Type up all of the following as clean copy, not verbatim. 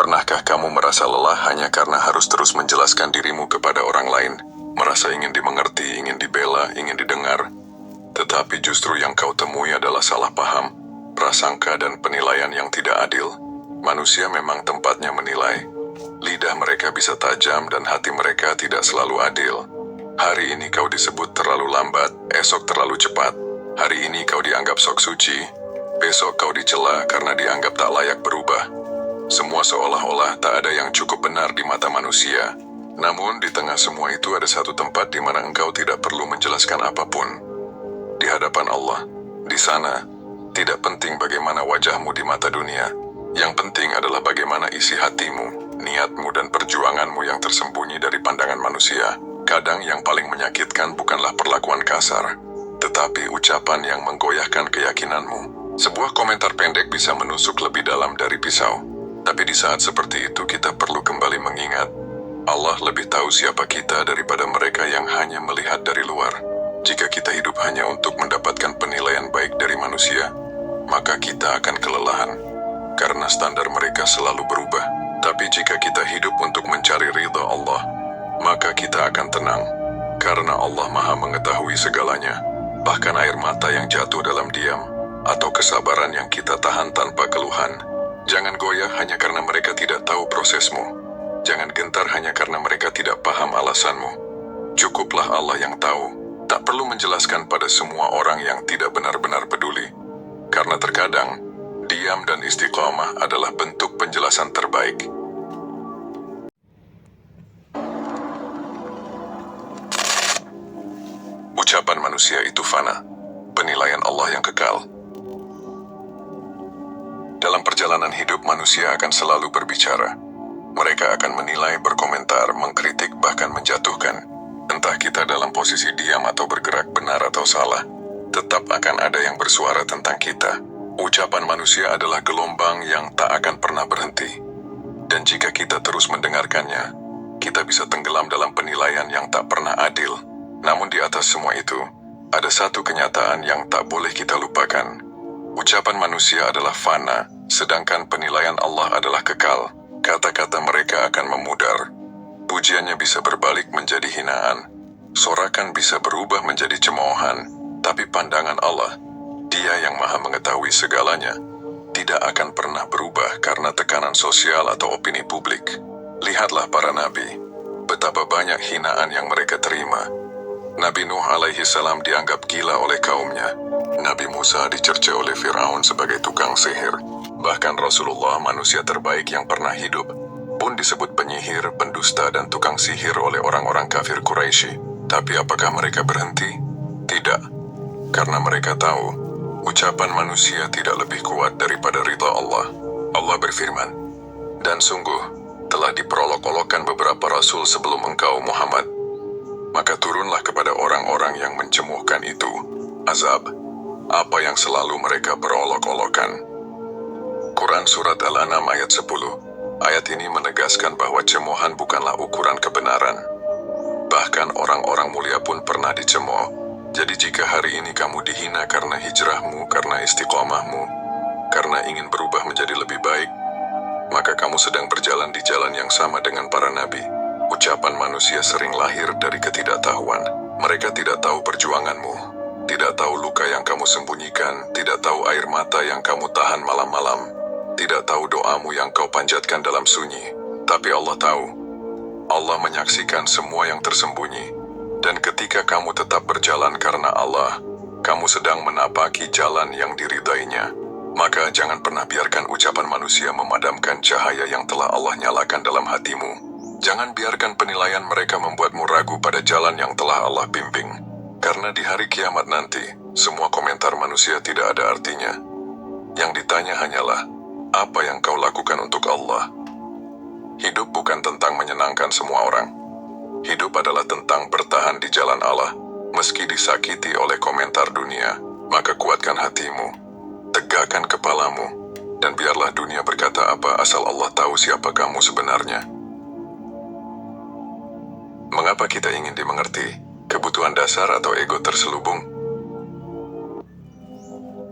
Pernahkah kamu merasa lelah hanya karena harus terus menjelaskan dirimu kepada orang lain? Merasa ingin dimengerti, ingin dibela, ingin didengar? Tetapi justru yang kau temui adalah salah paham, prasangka dan penilaian yang tidak adil. Manusia memang tempatnya menilai. Lidah mereka bisa tajam dan hati mereka tidak selalu adil. Hari ini kau disebut terlalu lambat, esok terlalu cepat. Hari ini kau dianggap sok suci, besok kau dicela karena dianggap tak layak berubah. Semua seolah-olah tak ada yang cukup benar di mata manusia. Namun di tengah semua itu ada satu tempat di mana engkau tidak perlu menjelaskan apapun. Di hadapan Allah. Di sana, tidak penting bagaimana wajahmu di mata dunia. Yang penting adalah bagaimana isi hatimu, niatmu dan perjuanganmu yang tersembunyi dari pandangan manusia. Kadang yang paling menyakitkan bukanlah perlakuan kasar, tetapi ucapan yang menggoyahkan keyakinanmu. Sebuah komentar pendek bisa menusuk lebih dalam dari pisau. Tapi di saat seperti itu kita perlu kembali mengingat, Allah lebih tahu siapa kita daripada mereka yang hanya melihat dari luar. Jika kita hidup hanya untuk mendapatkan penilaian baik dari manusia, maka kita akan kelelahan, karena standar mereka selalu berubah. Tapi jika kita hidup untuk mencari ridha Allah, maka kita akan tenang, karena Allah Maha mengetahui segalanya. Bahkan air mata yang jatuh dalam diam, atau kesabaran yang kita tahan tanpa keluhan. Jangan goyah hanya karena mereka tidak tahu prosesmu. Jangan gentar hanya karena mereka tidak paham alasanmu. Cukuplah Allah yang tahu. Tak perlu menjelaskan pada semua orang yang tidak benar-benar peduli. Karena terkadang, diam dan istiqamah adalah bentuk penjelasan terbaik. Ucapan manusia itu fana. Penilaian Allah yang kekal. Dalam perjalanan hidup, manusia akan selalu berbicara. Mereka akan menilai, berkomentar, mengkritik, bahkan menjatuhkan. Entah kita dalam posisi diam atau bergerak benar atau salah, tetap akan ada yang bersuara tentang kita. Ucapan manusia adalah gelombang yang tak akan pernah berhenti. Dan jika kita terus mendengarkannya, kita bisa tenggelam dalam penilaian yang tak pernah adil. Namun di atas semua itu, ada satu kenyataan yang tak boleh kita lupakan. Ucapan manusia adalah fana, sedangkan penilaian Allah adalah kekal. Kata-kata mereka akan memudar. Pujiannya bisa berbalik menjadi hinaan. Sorakan bisa berubah menjadi cemoohan. Tapi pandangan Allah, Dia yang Maha mengetahui segalanya, tidak akan pernah berubah karena tekanan sosial atau opini publik. Lihatlah para nabi, betapa banyak hinaan yang mereka terima. Nabi Nuh alaihi salam dianggap gila oleh kaumnya. Nabi Musa dicerca oleh Firaun sebagai tukang sihir. Bahkan Rasulullah, manusia terbaik yang pernah hidup, pun disebut penyihir, pendusta, dan tukang sihir oleh orang-orang kafir Quraisy. Tapi apakah mereka berhenti? Tidak. Karena mereka tahu, ucapan manusia tidak lebih kuat daripada ridha Allah. Allah berfirman, "Dan sungguh, telah diperolok-olokkan beberapa rasul sebelum engkau Muhammad. Maka turunlah kepada orang-orang yang mencemuhkan itu azab, apa yang selalu mereka berolok-olokkan." Quran Surat Al-An'am ayat 10. Ayat ini menegaskan bahwa cemoohan bukanlah ukuran kebenaran. Bahkan orang-orang mulia pun pernah dicemooh. Jadi jika hari ini kamu dihina karena hijrahmu, karena istiqomahmu, karena ingin berubah menjadi lebih baik, maka kamu sedang berjalan di jalan yang sama dengan para nabi. Ucapan manusia sering lahir dari ketidaktahuan. Mereka tidak tahu perjuanganmu, tidak tahu luka yang kamu sembunyikan, tidak tahu air mata yang kamu tahan malam-malam, tidak tahu doamu yang kau panjatkan dalam sunyi. Tapi Allah tahu. Allah menyaksikan semua yang tersembunyi. Dan ketika kamu tetap berjalan karena Allah, kamu sedang menapaki jalan yang diridainya. Maka jangan pernah biarkan ucapan manusia memadamkan cahaya yang telah Allah nyalakan dalam hatimu. Jangan biarkan penilaian mereka membuatmu ragu pada jalan yang telah Allah bimbing. Karena di hari kiamat nanti, semua komentar manusia tidak ada artinya. Yang ditanya hanyalah, apa yang kau lakukan untuk Allah? Hidup bukan tentang menyenangkan semua orang. Hidup adalah tentang bertahan di jalan Allah, meski disakiti oleh komentar dunia. Maka kuatkan hatimu, tegakkan kepalamu, dan biarlah dunia berkata apa asal Allah tahu siapa kamu sebenarnya. Mengapa kita ingin dimengerti? Kebutuhan dasar atau ego terselubung?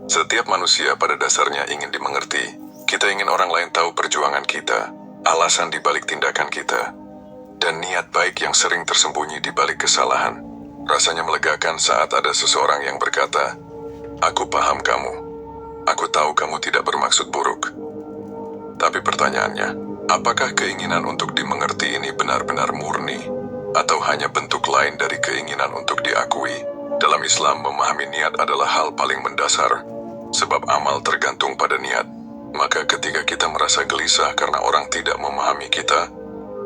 Setiap manusia pada dasarnya ingin dimengerti. Kita ingin orang lain tahu perjuangan kita, alasan di balik tindakan kita, dan niat baik yang sering tersembunyi di balik kesalahan. Rasanya melegakan saat ada seseorang yang berkata, "Aku paham kamu. Aku tahu kamu tidak bermaksud buruk." Tapi pertanyaannya, apakah keinginan untuk dimengerti ini benar-benar murni, atau hanya bentuk lain dari keinginan untuk diakui? Dalam Islam, memahami niat adalah hal paling mendasar, sebab amal tergantung pada niat. Maka ketika kita merasa gelisah karena orang tidak memahami kita,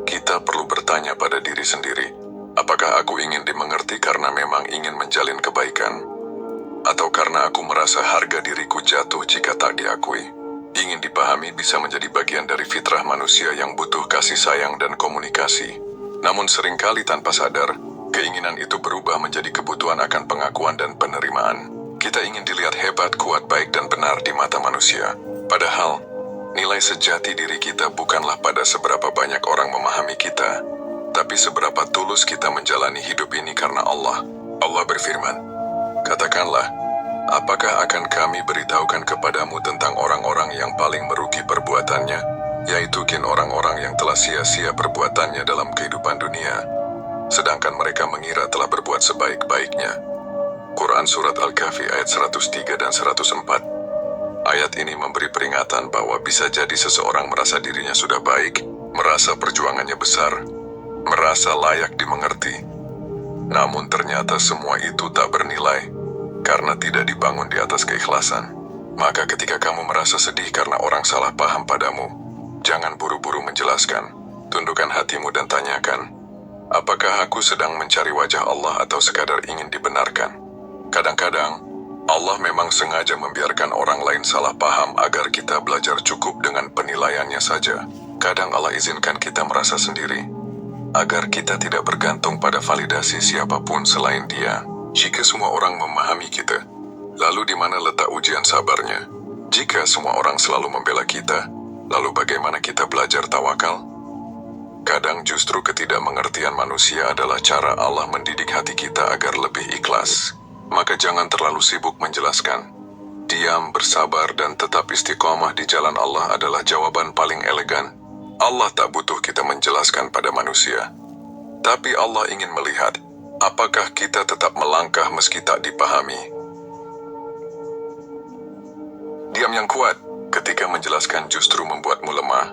kita perlu bertanya pada diri sendiri, apakah aku ingin dimengerti karena memang ingin menjalin kebaikan? Atau karena aku merasa harga diriku jatuh jika tak diakui? Ingin dipahami bisa menjadi bagian dari fitrah manusia yang butuh kasih sayang dan komunikasi. Namun seringkali tanpa sadar, keinginan itu berubah menjadi kebutuhan akan pengakuan dan penerimaan. Kita ingin dilihat hebat, kuat, baik, dan benar di mata manusia. Padahal, nilai sejati diri kita bukanlah pada seberapa banyak orang memahami kita, tapi seberapa tulus kita menjalani hidup ini karena Allah. Allah berfirman, "Katakanlah, apakah akan kami beritahukan kepadamu tentang orang-orang yang paling merugi perbuatannya, yaitu orang-orang yang telah sia-sia perbuatannya dalam kehidupan dunia, sedangkan mereka mengira telah berbuat sebaik-baiknya." Quran Surat Al-Kahfi ayat 103 dan 104. Ayat ini memberi peringatan bahwa bisa jadi seseorang merasa dirinya sudah baik, merasa perjuangannya besar, merasa layak dimengerti. Namun ternyata semua itu tak bernilai, karena tidak dibangun di atas keikhlasan. Maka ketika kamu merasa sedih karena orang salah paham padamu, jangan buru-buru menjelaskan. Tundukkan hatimu dan tanyakan, apakah aku sedang mencari wajah Allah atau sekadar ingin dibenarkan? Kadang-kadang, Allah memang sengaja membiarkan orang lain salah paham agar kita belajar cukup dengan penilaiannya saja. Kadang Allah izinkan kita merasa sendiri, agar kita tidak bergantung pada validasi siapapun selain Dia. Jika semua orang memahami kita, lalu di mana letak ujian sabarnya? Jika semua orang selalu membela kita, lalu bagaimana kita belajar tawakal? Kadang justru ketidakmengertian manusia adalah cara Allah mendidik hati kita agar lebih ikhlas. Maka jangan terlalu sibuk menjelaskan. Diam, bersabar, dan tetap istiqomah di jalan Allah adalah jawaban paling elegan. Allah tak butuh kita menjelaskan pada manusia. Tapi Allah ingin melihat, apakah kita tetap melangkah meski tak dipahami. Diam yang kuat ketika menjelaskan justru membuatmu lemah.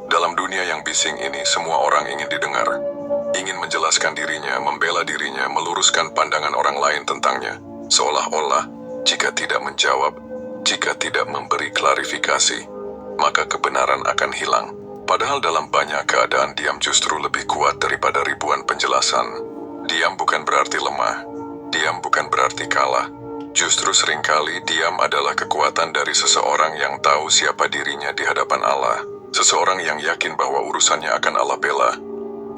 Dalam dunia yang bising ini, semua orang ingin didengar. Ingin menjelaskan dirinya, membela dirinya, meluruskan pandangan orang lain tentangnya. Seolah-olah, jika tidak menjawab, jika tidak memberi klarifikasi, maka kebenaran akan hilang. Padahal dalam banyak keadaan diam justru lebih kuat daripada ribuan penjelasan. Diam bukan berarti lemah. Diam bukan berarti kalah. Justru seringkali diam adalah kekuatan dari seseorang yang tahu siapa dirinya di hadapan Allah. Seseorang yang yakin bahwa urusannya akan Allah bela,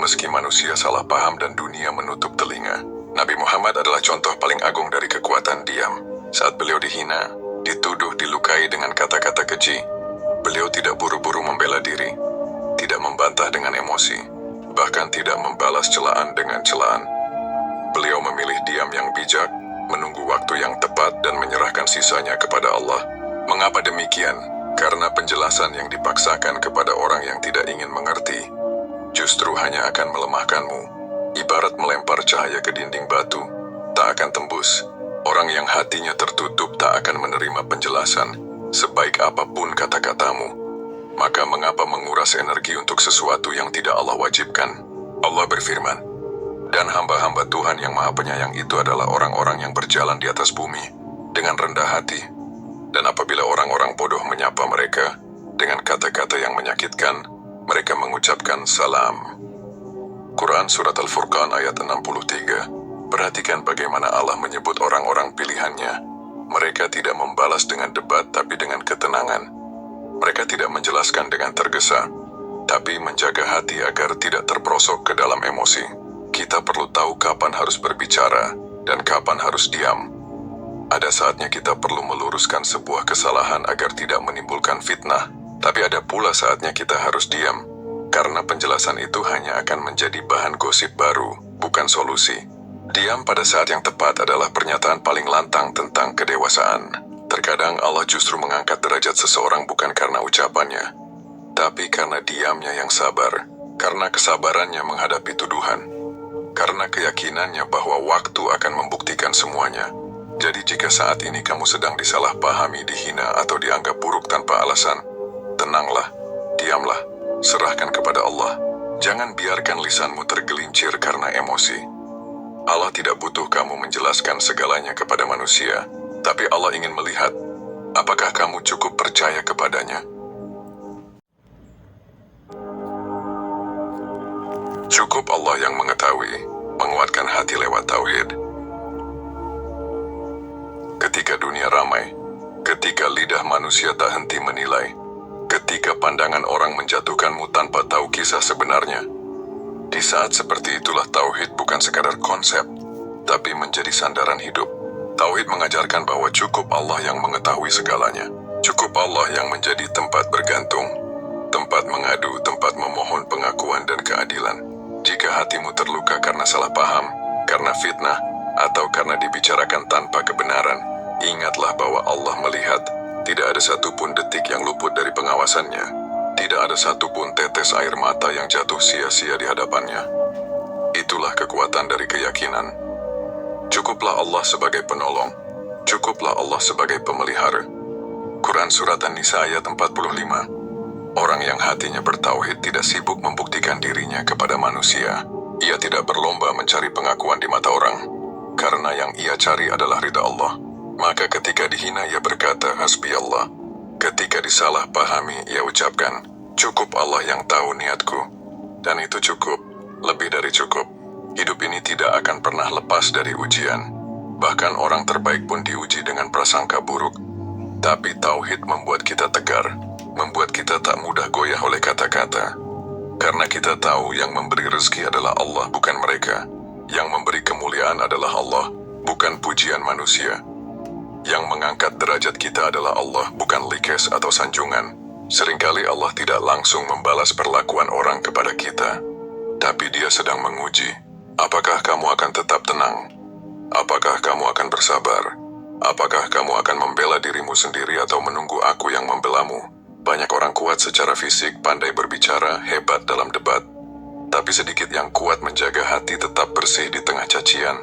meski manusia salah paham dan dunia menutup telinga. Nabi Muhammad adalah contoh paling agung dari kekuatan diam. Saat beliau dihina, dituduh, dilukai dengan kata-kata keji, beliau tidak buru-buru membela diri, tidak membantah dengan emosi, bahkan tidak membalas celaan dengan celaan. Beliau memilih diam yang bijak, menunggu waktu yang tepat dan menyerahkan sisanya kepada Allah. Mengapa demikian? Karena penjelasan yang dipaksakan kepada orang yang tidak ingin mengerti justru hanya akan melemahkanmu. Ibarat melempar cahaya ke dinding batu, tak akan tembus. Orang yang hatinya tertutup tak akan menerima penjelasan, sebaik apapun kata-katamu. Maka mengapa menguras energi untuk sesuatu yang tidak Allah wajibkan? Allah berfirman, "Dan hamba-hamba Tuhan yang Maha Penyayang itu adalah orang-orang yang berjalan di atas bumi dengan rendah hati. Dan apabila orang-orang bodoh menyapa mereka dengan kata-kata yang menyakitkan, mereka mengucapkan salam." Quran Surat Al-Furqan ayat 63. Perhatikan bagaimana Allah menyebut orang-orang pilihannya. Mereka tidak membalas dengan debat tapi dengan ketenangan. Mereka tidak menjelaskan dengan tergesa, tapi menjaga hati agar tidak terperosok ke dalam emosi. Kita perlu tahu kapan harus berbicara dan kapan harus diam. Ada saatnya kita perlu meluruskan sebuah kesalahan agar tidak menimbulkan fitnah. Tapi ada pula saatnya kita harus diam, karena penjelasan itu hanya akan menjadi bahan gosip baru, bukan solusi. Diam pada saat yang tepat adalah pernyataan paling lantang tentang kedewasaan. Terkadang Allah justru mengangkat derajat seseorang bukan karena ucapannya, tapi karena diamnya yang sabar, karena kesabarannya menghadapi tuduhan, karena keyakinannya bahwa waktu akan membuktikan semuanya. Jadi jika saat ini kamu sedang disalahpahami, dihina, atau dianggap buruk tanpa alasan, tenanglah, diamlah, serahkan kepada Allah. Jangan biarkan lisanmu tergelincir karena emosi. Allah tidak butuh kamu menjelaskan segalanya kepada manusia, tapi Allah ingin melihat, apakah kamu cukup percaya kepadanya? Cukup Allah yang mengetahui, menguatkan hati lewat tauhid. Ketika dunia ramai, ketika lidah manusia tak henti menilai, ketika pandangan orang menjatuhkanmu tanpa tahu kisah sebenarnya, di saat seperti itulah tauhid bukan sekadar konsep, tapi menjadi sandaran hidup. Tauhid mengajarkan bahwa cukup Allah yang mengetahui segalanya. Cukup Allah yang menjadi tempat bergantung, tempat mengadu, tempat memohon pengakuan dan keadilan. Jika hatimu terluka karena salah paham, karena fitnah, atau karena dibicarakan tanpa kebenaran, ingatlah bahwa Allah melihat. Tidak ada satupun detik yang luput dari pengawasannya. Tidak ada satupun tetes air mata yang jatuh sia-sia di hadapannya. Itulah kekuatan dari keyakinan. Cukuplah Allah sebagai penolong. Cukuplah Allah sebagai pemelihara. Quran Surat An-Nisa ayat 45. Orang yang hatinya bertauhid tidak sibuk membuktikan dirinya kepada manusia. Ia tidak berlomba mencari pengakuan di mata orang, karena yang ia cari adalah ridha Allah. Maka ketika dihina ia berkata, Hasbi Allah. Ketika disalahpahami ia ucapkan, cukup Allah yang tahu niatku. Dan itu cukup, lebih dari cukup. Hidup ini tidak akan pernah lepas dari ujian. Bahkan orang terbaik pun diuji dengan prasangka buruk. Tapi tauhid membuat kita tegar, membuat kita tak mudah goyah oleh kata-kata. Karena kita tahu yang memberi rezeki adalah Allah, bukan mereka. Yang memberi kemuliaan adalah Allah, bukan pujian manusia. Yang mengangkat derajat kita adalah Allah, bukan likes atau sanjungan. Seringkali Allah tidak langsung membalas perlakuan orang kepada kita, tapi Dia sedang menguji. Apakah kamu akan tetap tenang? Apakah kamu akan bersabar? Apakah kamu akan membela dirimu sendiri atau menunggu aku yang membelamu? Banyak orang kuat secara fisik, pandai berbicara, hebat dalam debat. Tapi sedikit yang kuat menjaga hati tetap bersih di tengah cacian.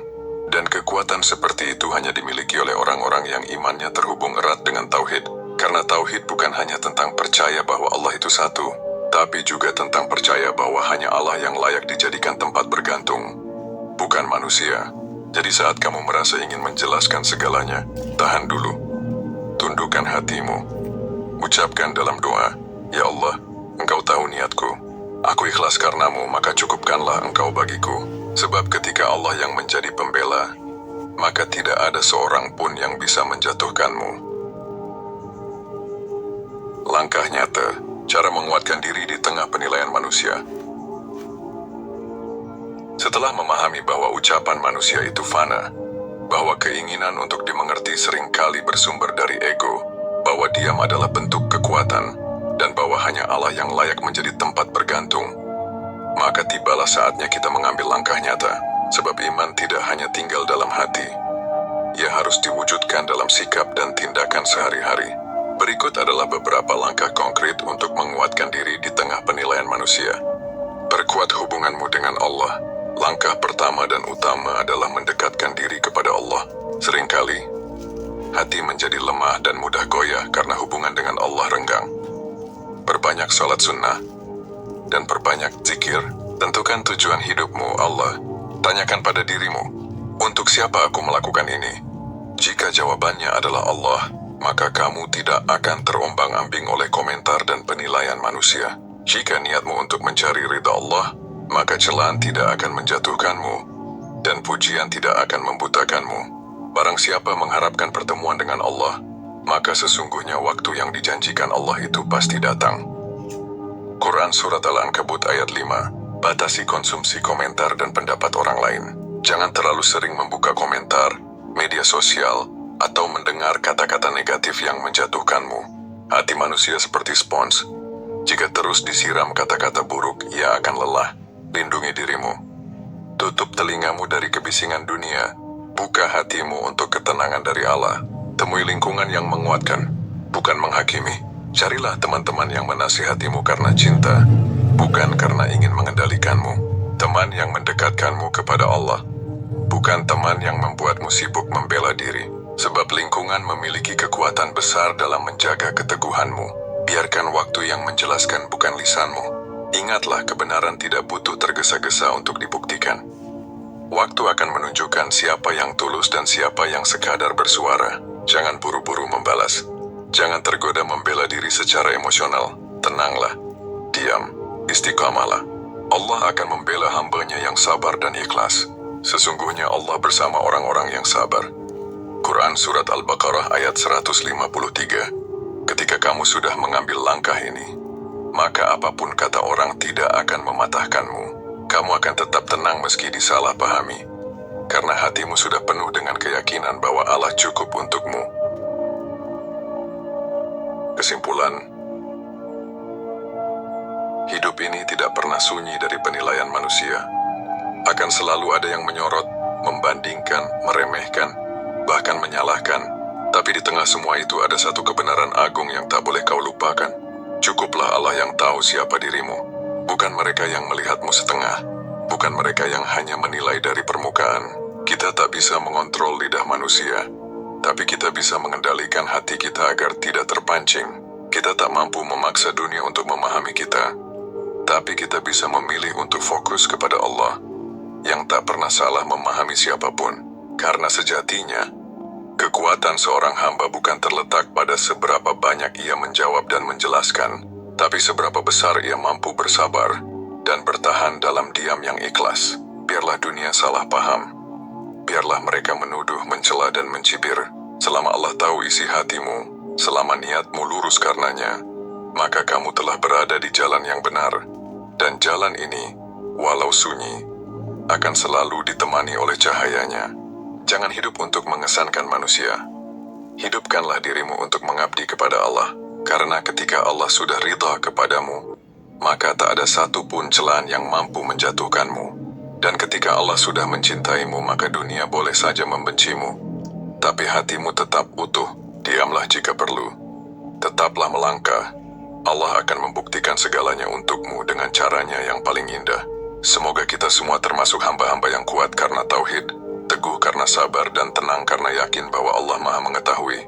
Dan kekuatan seperti itu hanya dimiliki oleh orang-orang yang imannya terhubung erat dengan tauhid. Karena tauhid bukan hanya tentang percaya bahwa Allah itu satu, tapi juga tentang percaya bahwa hanya Allah yang layak dijadikan tempat bergantung, bukan manusia. Jadi saat kamu merasa ingin menjelaskan segalanya, tahan dulu. Tundukkan hatimu. Ucapkan dalam doa, Ya Allah, Engkau tahu niatku. Aku ikhlas karenamu, maka cukupkanlah Engkau bagiku. Sebab ketika Allah yang menjadi pembela, maka tidak ada seorang pun yang bisa menjatuhkanmu. Langkah nyata, cara menguatkan diri di tengah penilaian manusia. Setelah memahami bahwa ucapan manusia itu fana, bahwa keinginan untuk dimengerti seringkali bersumber dari ego, bahwa diam adalah bentuk kekuatan, dan bahwa hanya Allah yang layak menjadi tempat bergantung, maka tibalah saatnya kita mengambil langkah nyata, sebab iman tidak hanya tinggal dalam hati. Ia harus diwujudkan dalam sikap dan tindakan sehari-hari. Berikut adalah beberapa langkah konkret untuk menguatkan diri di tengah penilaian manusia. Perkuat hubunganmu dengan Allah. Langkah pertama dan utama adalah mendekatkan diri kepada Allah. Seringkali, hati menjadi lemah dan mudah goyah karena hubungan dengan Allah renggang. Perbanyak salat sunnah dan perbanyak zikir. Tentukan tujuan hidupmu, Allah. Tanyakan pada dirimu, untuk siapa aku melakukan ini? Jika jawabannya adalah Allah, maka kamu tidak akan terombang-ambing oleh komentar dan penilaian manusia. Jika niatmu untuk mencari ridha Allah, maka celaan tidak akan menjatuhkanmu, dan pujian tidak akan membutakanmu. Barang siapa mengharapkan pertemuan dengan Allah, maka sesungguhnya waktu yang dijanjikan Allah itu pasti datang. Quran Surat Al-Ankabut ayat 5. Batasi konsumsi komentar dan pendapat orang lain. Jangan terlalu sering membuka komentar, media sosial, atau mendengar kata-kata negatif yang menjatuhkanmu. Hati manusia seperti spons. Jika terus disiram kata-kata buruk, ia akan lelah. Lindungi dirimu. Tutup telingamu dari kebisingan dunia. Buka hatimu untuk ketenangan dari Allah. Temui lingkungan yang menguatkan, bukan menghakimi. Carilah teman-teman yang menasihatimu karena cinta, bukan karena ingin mengendalikanmu. Teman yang mendekatkanmu kepada Allah, bukan teman yang membuatmu sibuk membela diri. Sebab lingkungan memiliki kekuatan besar dalam menjaga keteguhanmu. Biarkan waktu yang menjelaskan, bukan lisanmu. Ingatlah, kebenaran tidak butuh tergesa-gesa untuk dibuktikan. Waktu akan menunjukkan siapa yang tulus dan siapa yang sekadar bersuara. Jangan buru-buru membalas. Jangan tergoda membela diri secara emosional. Tenanglah, diam, istiqamalah. Allah akan membela hambanya yang sabar dan ikhlas. Sesungguhnya Allah bersama orang-orang yang sabar. Quran Surat Al-Baqarah ayat 153. Ketika kamu sudah mengambil langkah ini, maka apapun kata orang tidak akan mematahkanmu. Kamu akan tetap tenang meski disalahpahami, karena hatimu sudah penuh dengan keyakinan bahwa Allah cukup untukmu. Kesimpulan, hidup ini tidak pernah sunyi dari penilaian manusia. Akan selalu ada yang menyorot, membandingkan, meremehkan, bahkan menyalahkan. Tapi di tengah semua itu ada satu kebenaran agung yang tak boleh kau lupakan. Cukuplah Allah yang tahu siapa dirimu, bukan mereka yang melihatmu setengah, bukan mereka yang hanya menilai dari permukaan. Kita tak bisa mengontrol lidah manusia, tapi kita bisa mengendalikan hati kita agar tidak terpancing. Kita tak mampu memaksa dunia untuk memahami kita, tapi kita bisa memilih untuk fokus kepada Allah yang tak pernah salah memahami siapapun. Karena sejatinya, kekuatan seorang hamba bukan terletak pada seberapa banyak ia menjawab dan menjelaskan, tapi seberapa besar ia mampu bersabar dan bertahan dalam diam yang ikhlas. Biarlah dunia salah paham, biarlah mereka menuduh, mencela dan mencibir. Selama Allah tahu isi hatimu, selama niatmu lurus karenanya, maka kamu telah berada di jalan yang benar. Dan jalan ini, walau sunyi, akan selalu ditemani oleh cahayanya. Jangan hidup untuk mengesankan manusia. Hidupkanlah dirimu untuk mengabdi kepada Allah. Karena ketika Allah sudah ridha kepadamu, maka tak ada satupun celaan yang mampu menjatuhkanmu. Dan ketika Allah sudah mencintaimu, maka dunia boleh saja membencimu. Tapi hatimu tetap utuh. Diamlah jika perlu. Tetaplah melangkah. Allah akan membuktikan segalanya untukmu dengan caranya yang paling indah. Semoga kita semua termasuk hamba-hamba yang kuat karena tauhid, teguh karena sabar, dan tenang karena yakin bahwa Allah Maha Mengetahui.